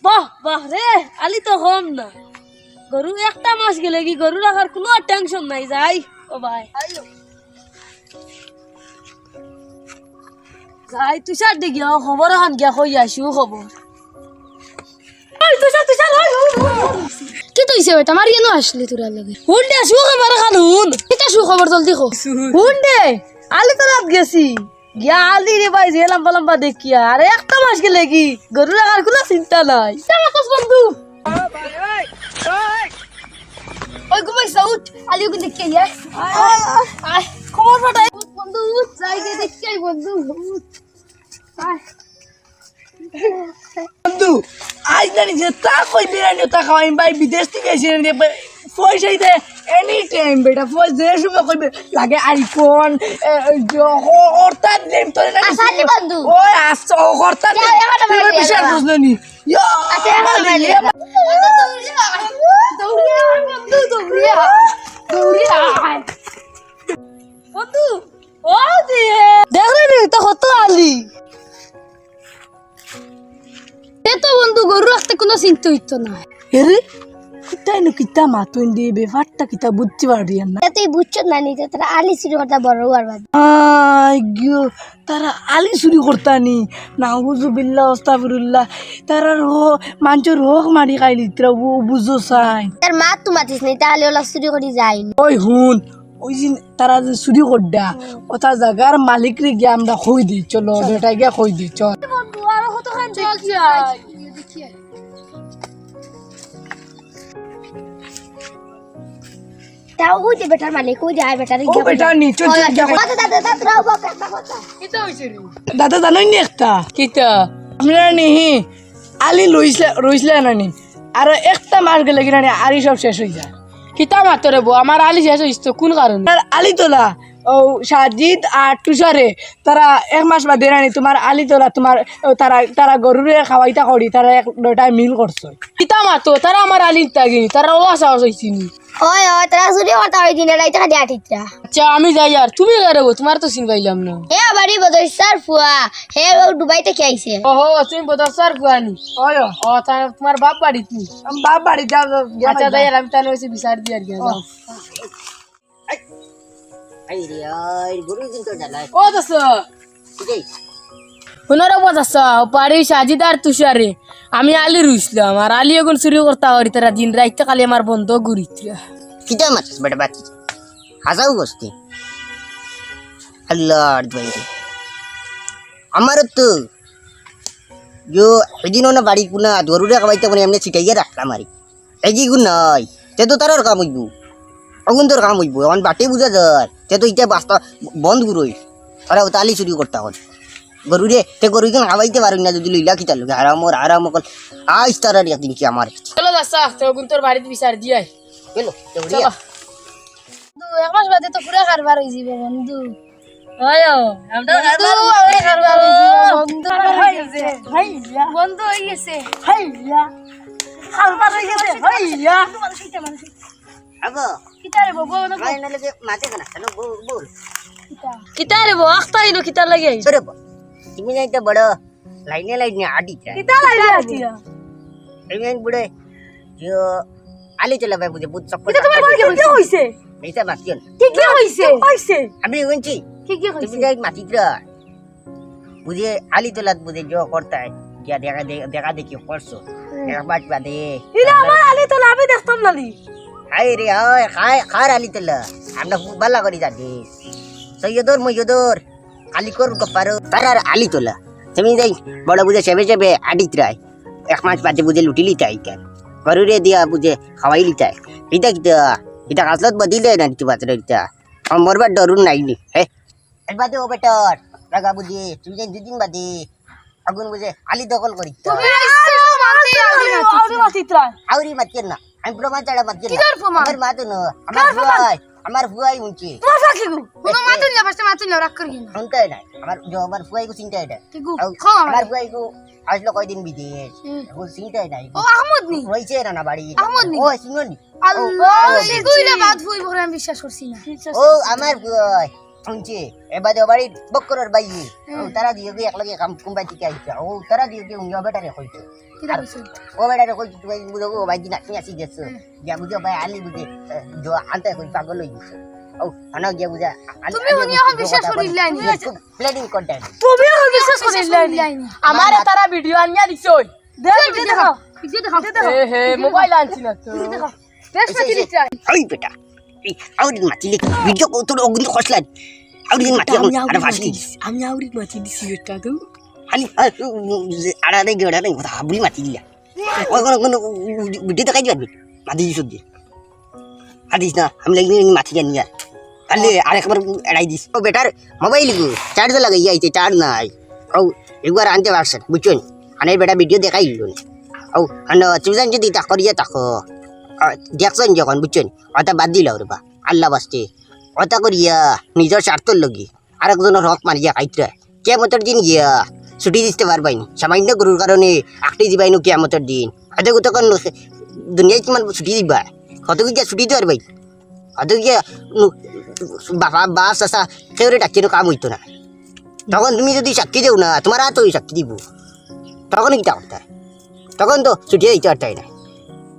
বাহ বাহ রে আলি তো কম না গরু একটা মাস গেলে কি গরু রাখার কোনো টেনশন নাই যাই ও ভাই যাই তুষার দিকে খবর এখন গিয়া কই আসিও খবর কি তো হইছে বেটা আমার কেন আসলি তোরা লাগে হুন দে শু খবর খানুন এটা সু খবর জলদি কো হুন দে আলি তো রাত গেছি গিয়া আলি রে ভাই যে লম্বা লম্বা দেখিয়া আরে একটা মাস গেলে কি গরু রাখার কোনো চিন্তা নাই বন্ধু ওই ঘুমাই সাউথ আলিও কিন্তু দেখে যায় আয় খবর পাঠাই বন্ধু যাই গে দেখে বন্ধু আয় বন্ধু আজ জানি যে তা কই বিরিয়ানি তা খাওয়াই ভাই বিদেশ থেকে এসে পয়সা দিতে এনি টাইম বেটা পয়সা যে সময় কইবে লাগে আইফোন হরতাল নেম তোরে না আসালি বন্ধু ওই আসছো হরতাল তুই বিশাল বুঝলি নি আচ্ছা বন্ধু ও দিয়ে দেখলি নি তো কত আলি তো বন্ধু গরু রাখতে কোনো চিন্তা হইতো না এরে কিতাই নো কিতা মাতুন দিয়ে ব্যাপারটা কিতা বুঝতে পারি না তুই বুঝছো না নিতে তারা আলি শুরু করতে বড় আর বাদ গিয়ে তারা আলি চুরি করতানি নাউজুবিল্লাহ আস্তাগফিরুল্লাহ তারা মানুষের রোগ মারি খাইলি তোরা বুঝো চাই তার মা তো মাতিস নি তাহলে ওলা চুরি করে যায়নি ওই হুন ওই যে তারা যে চুরি করডা ওটা জায়গার মালিক রে গিয়ে আমরা কই দিই চলো বেটা গিয়া কই দিই চল বন্ধু আর কত খান যাই তাও হইতে বেটার মালিক কই যায় বেটার ও বেটা নি চল চল গিয়া কই- দাদা দাদা রাও বাপ একটা কথা কিতা হইছে রে দাদা জানোই নি একটা কিতা আমরা নি আলি রইছলে না নি আর একটা মাস গেলে কিনা নি আলি সব শেষ হই যায় কিতা মাতরে বউ আমার আলি শেষ হইছ তো কোন কারণে আলি তোলা ও সাজিদ আর তুষারে তারা এক মাস বাদে রানি তোমার আলি তোলা তোমার তারা তারা গরুরে খাওয়াইতা করি তারা এক দুটায় মিল করছো কিতা মাতো তারা আমার আলি তাগিনি তারা ও আশা হইছিনি ওই ওই তারা চুরি করতে হয় দিনে রাইতে খালি আঠিতরা আচ্ছা আমি যাই আর তুমি গেলে তোমার তো চিন পাইলাম না হে বাড়ি বদই স্যার ফুয়া হে ও দুবাইতে কি আইছে ওহো তুমি বদসার ফুয়ানি ওয় ও তোমার বাপ বাড়ি কি বাপ বাড়ি যাও আচ্ছা তাই আমি তাহলে ওই বিচার দিয়ে আর গিয়া যাও আই রে আই গরু কিন্তু ডালাই ও দস ঠিকই পুনরা বদসা পারি সাজিদার তুষারে আমি আলি রুইছিলাম আর আলি এখন চুরি করতে পারি তারা দিন রাইতে খালি আমার বন্ধ ঘুরিত্রা কিটা মাছিস বেটা বাতি হাজাও বসতি আল্লাহ দইরে আমার তো जो এদিনও না বাড়ি কোনা গরুরে খাওয়াইতে মানে এমনি ছিটাইয়া রাখলাম আরি এগি গুণ নাই তে তো তার কাম হইব অগুন তোর কাম হইব এখন বাটে বুঝা যায় তে তো ইটা বাস্তা বন্ধ গুরই আরে তালি চুরি করতে হয় গরুরে তে গরু কেন খাওয়াইতে পারুন না যদি লইলা কিতা লোক আরাম কল আইস তার একদিন কি আমার চলো দাসা তো গুন্তর বাড়িতে বিচার দিয়াই চলো চলো বন্ধু এক মাস বাদে তো পুরা কারবার হই যাবে বন্ধু আয়ো আমরা কারবার হই যাবে বন্ধু হাইয়া বন্ধু হই গেছে হাইয়া কারবার হই গেছে হাইয়া আগো কিতারে বাবু না ভাই না লাগে মাঝে কেন চলো বল কিতা রে বো আখতা ইনো কিতা লাগে সরে তুমি না এটা বড় লাইনে আডি চাই কিতা লাগে আতিয়া এমন বুড়ে যে আলি চলা ভাই বুঝে বুঝ সব কিতা তোমার কি হইছে এইটা মাতিন কি হইছে আমি বলছি কি তুমি যাই মাতিত্রা বুঝে আলি তোলাত বুঝে जो करता है क्या देखा देखी করছো এক বাদ বাদে ইরা আমার আলি তো লাভে দেখতাম নালি হাই রে হাই খার আলি তোলা আমরা বালা করি যাবে সৈয়দর ময়দর আলি কর পারো তার আলি তোলা তুমি যাই বড় বুঝে সেবে আডিত্রাই এক মাস বাদে বুঝে লুটিলি চাই কেন গরুরে দিয়া বুঝে খাওয়াইলি চাই এটা কাসলত বদিলে না নিতে পাত্র এটা আমার মরবার ডরুন নাইনি হে বাদে ও বেটার লাগা বুঝে তুমি যাই দুদিন বাদে আগুন বুঝে আলি দখল করি আউরি মাতিয়েন না আমি প্রমাণ ছাড়া মাতিয়েন না আমার মা তো না আমার ফুয়াই উনছে কোনো মাতুন না পাশে মাতুন না রাখ করি না শুনতে নাই আমার ফুয়াই কো চিন্তা এটা আমার ফুয়াই কো আসলো কয়দিন বিদেশ ও চিন্তা নাই ও আহমদ নি হইছে না বাড়ি আহমদ নি? ও শুনুনি আল্লাহ এগুইলা বাদ হই বড় আমি বিশ্বাস করছি না ও আমার ফুয়াই শুনছে এবারে বাড়ি বক্করের বাই তারা দিয়ে গিয়ে একলগে কাম কুম্বাই থেকে আইছে ও তারা দিয়ে গিয়ে উনি বেটারে কইছে কিটা কইছো ও বেটারে কইছে তুই বুঝো ও ভাই দিনা আসি গেছে গিয়া বুঝো ভাই আলি বুঝে জো আনতে কই পাগল হই গেছে ও আনা গিয়া বুঝা তুমি উনি এখন বিশ্বাস করিলা নি প্ল্যানিং কন্টেন্ট তুমি আমার বিশ্বাস করিলা নি আমার তারা ভিডিও আনিয়া দিছই দেখো ভিডিও দেখো এ হে মোবাইল আনছি না তো দেখো বেশ মাটি দিচ্ছি ওই বেটা আউরিন মাটি লিখ ভিডিও কত অগুন খসলান আউরিন মাটি আরে ফাসলি আমি আউরি মাছি দিছি এটা তো খালি আড়া দেই গড়া দেই হাবুলি মাটি দিলা ওই কোন ভিডিও দেখাই দিবি মাটি দিছ দি আদিস না আমি লাগি মাটি জানি আর আলে আরেকবার এড়াই দিস ও বেটার মোবাইল গো চার্জ লাগাই আইছে চার্জ নাই ও একবার আনতে পারছেন বুঝছেন আনে বেটা ভিডিও দেখাই দিল ও আন চুজান যদি তা করিয়া তাকো দেখছেন যখন বুঝছেন ওটা বাদ দিল রে বা আল্লাহ বাস্তে ওটা করিয়া নিজের স্বার্থর লগি আরেকজনের হক মারিয়া খাইতে কেমতের দিন গিয়া ছুটি দিতে পারবাইনি সামান্য গরুর কারণে আঁকটি দিবাইনো কেমতের দিন হয়তো তখন দুনিয়ায় কিমান ছুটি দিবা কত গিয়া ছুটি দিতে পারবাই হয়তো গিয়া বাবা বাস আসা কেউরে ডাকিয়ে কাম হইতো না তখন তুমি যদি সাক্ষী দেও না তোমার হাত ওই সাক্ষী দিব তখন কিটা করতে তখন তো ছুটি দিতে পারতাই না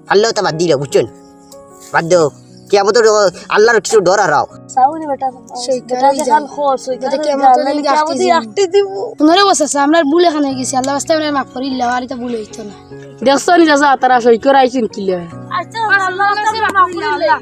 আল্লাহ তো বাদ দিল বুঝছেন বাদ দেও কেমন আল্লাহর কিছু ডর হারাও সাউনি বেটা বেটা দেখাল খোস ওই কথা কেমন লাগি আসতে দিব পুনরে বসেছে আমরা ভুল এখানে গেছি আল্লাহ রাস্তায় আমরা মাফ করিলা আর এটা ভুল হইতো না দেখছো নি চাচা তারা সই করে আইছেন কিলে আচ্ছা আল্লাহ রাস্তায় মাফ করিলা